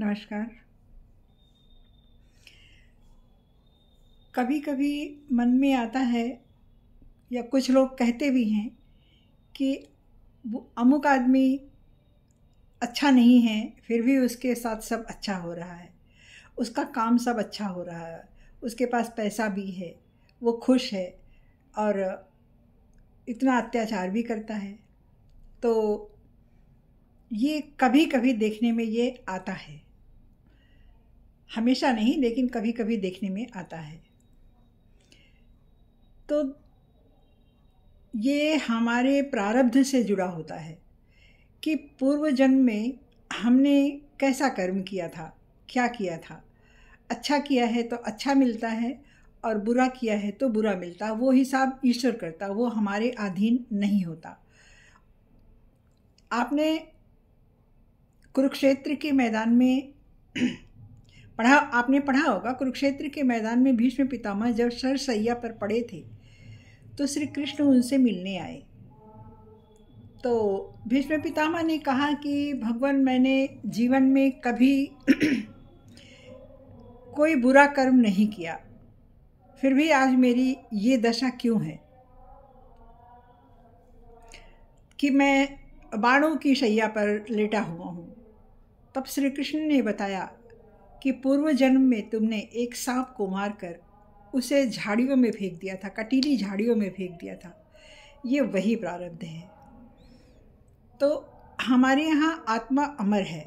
नमस्कार। कभी कभी मन में आता है या कुछ लोग कहते भी हैं कि वो अमुक आदमी अच्छा नहीं है, फिर भी उसके साथ सब अच्छा हो रहा है, उसका काम सब अच्छा हो रहा है, उसके पास पैसा भी है, वो खुश है और इतना अत्याचार भी करता है। तो ये कभी कभी देखने में ये आता है, हमेशा नहीं लेकिन कभी कभी देखने में आता है। तो ये हमारे प्रारब्ध से जुड़ा होता है कि पूर्व जन्म में हमने कैसा कर्म किया था, क्या किया था। अच्छा किया है तो अच्छा मिलता है और बुरा किया है तो बुरा मिलता। वो हिसाब ईश्वर करता, वो हमारे अधीन नहीं होता। आपने कुरुक्षेत्र के मैदान में आपने पढ़ा होगा, कुरुक्षेत्र के मैदान में भीष्म पितामह जब शरशैया पर पड़े थे तो श्री कृष्ण उनसे मिलने आए। तो भीष्म पितामह ने कहा कि भगवान, मैंने जीवन में कभी कोई बुरा कर्म नहीं किया, फिर भी आज मेरी ये दशा क्यों है कि मैं बाणों की शैया पर लेटा हुआ हूँ। तब श्री कृष्ण ने बताया कि पूर्व जन्म में तुमने एक सांप को मारकर उसे झाड़ियों में फेंक दिया था, कटीली झाड़ियों में फेंक दिया था। ये वही प्रारब्ध है। तो हमारे यहाँ आत्मा अमर है,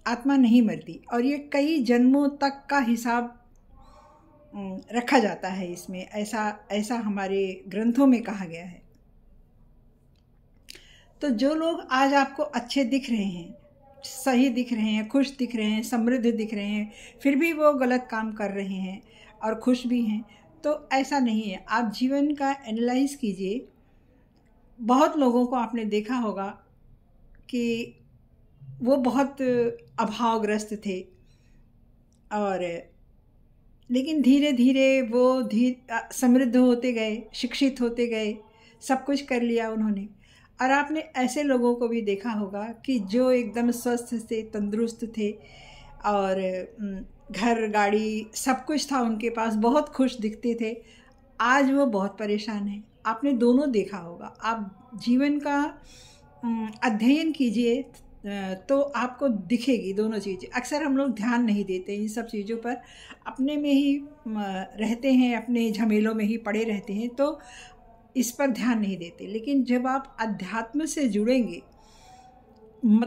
आत्मा नहीं मरती, और ये कई जन्मों तक का हिसाब रखा जाता है इसमें। ऐसा हमारे ग्रंथों में कहा गया है। तो जो लोग आज आपको अच्छे दिख रहे हैं, सही दिख रहे हैं, खुश दिख रहे हैं, समृद्ध दिख रहे हैं, फिर भी वो गलत काम कर रहे हैं और खुश भी हैं, तो ऐसा नहीं है। आप जीवन का एनालाइज कीजिए। बहुत लोगों को आपने देखा होगा कि वो बहुत अभावग्रस्त थे, और लेकिन धीरे धीरे वो समृद्ध होते गए, शिक्षित होते गए, सब कुछ कर लिया उन्होंने। और आपने ऐसे लोगों को भी देखा होगा कि जो एकदम स्वस्थ थे, तंदुरुस्त थे, और घर गाड़ी सब कुछ था उनके पास, बहुत खुश दिखते थे। आज वो बहुत परेशान हैं। आपने दोनों देखा होगा। आप जीवन का अध्ययन कीजिए तो आपको दिखेगी दोनों चीज़ें। अक्सर हम लोग ध्यान नहीं देते इन सब चीज़ों पर, अपने में ही रहते हैं, अपने झमेलों में ही पड़े रहते हैं, तो इस पर ध्यान नहीं देते। लेकिन जब आप अध्यात्म से जुड़ेंगे,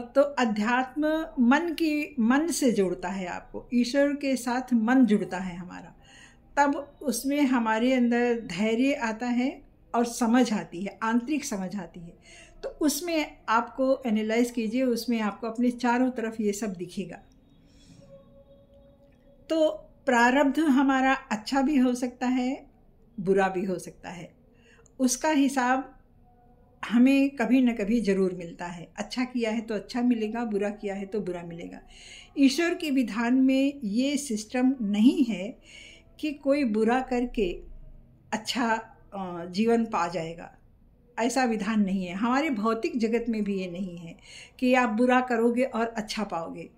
तो अध्यात्म मन से जोड़ता है आपको, ईश्वर के साथ मन जुड़ता है हमारा, तब उसमें हमारे अंदर धैर्य आता है और समझ आती है, आंतरिक समझ आती है। तो उसमें आपको एनालाइज कीजिए, उसमें आपको अपने चारों तरफ ये सब दिखेगा। तो प्रारब्ध हमारा अच्छा भी हो सकता है, बुरा भी हो सकता है। उसका हिसाब हमें कभी न कभी ज़रूर मिलता है। अच्छा किया है तो अच्छा मिलेगा, बुरा किया है तो बुरा मिलेगा। ईश्वर के विधान में ये सिस्टम नहीं है कि कोई बुरा करके अच्छा जीवन पा जाएगा, ऐसा विधान नहीं है। हमारे भौतिक जगत में भी ये नहीं है कि आप बुरा करोगे और अच्छा पाओगे।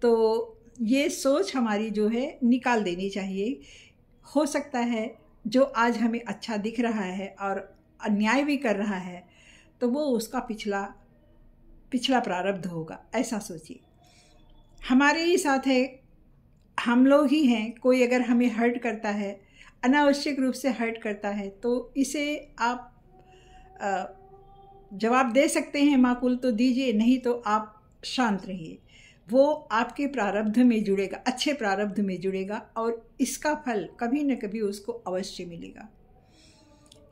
तो ये सोच हमारी जो है निकाल देनी चाहिए। हो सकता है जो आज हमें अच्छा दिख रहा है और अन्याय भी कर रहा है, तो वो उसका पिछला प्रारब्ध होगा, ऐसा सोचिए। हमारे ही साथ है, हम लोग ही हैं। कोई अगर हमें हर्ट करता है, अनावश्यक रूप से हर्ट करता है, तो इसे आप जवाब दे सकते हैं, माकूल तो दीजिए, नहीं तो आप शांत रहिए। वो आपके प्रारब्ध में जुड़ेगा, अच्छे प्रारब्ध में जुड़ेगा, और इसका फल कभी न कभी उसको अवश्य मिलेगा।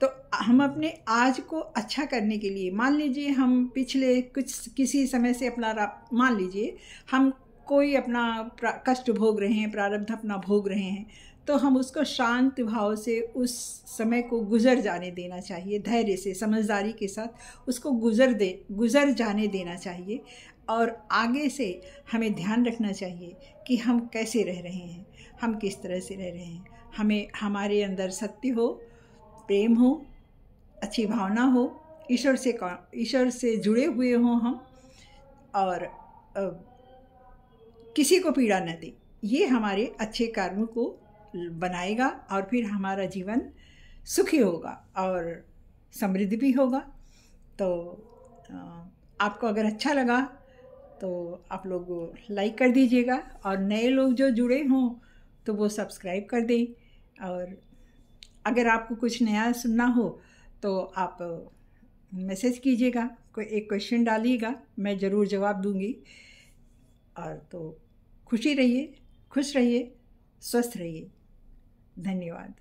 तो हम अपने आज को अच्छा करने के लिए, मान लीजिए हम पिछले किसी समय से मान लीजिए हम कोई अपना कष्ट भोग रहे हैं, प्रारब्ध अपना भोग रहे हैं, तो हम उसको शांत भाव से उस समय को गुजर जाने देना चाहिए। धैर्य से, समझदारी के साथ उसको गुजर जाने देना चाहिए। और आगे से हमें ध्यान रखना चाहिए कि हम कैसे रह रहे हैं, हम किस तरह से रह रहे हैं। हमें हमारे अंदर सत्य हो, प्रेम हो, अच्छी भावना हो, ईश्वर से जुड़े हुए हों हम, और किसी को पीड़ा न दे। ये हमारे अच्छे कर्म को बनाएगा और फिर हमारा जीवन सुखी होगा और समृद्ध भी होगा। तो आपको अगर अच्छा लगा तो आप लोग लाइक कर दीजिएगा, और नए लोग जो जुड़े हों तो वो सब्सक्राइब कर दें। और अगर आपको कुछ नया सुनना हो तो आप मैसेज कीजिएगा, कोई एक क्वेश्चन डालिएगा, मैं ज़रूर जवाब दूंगी। और तो खुश रहिए, स्वस्थ रहिए। धन्यवाद।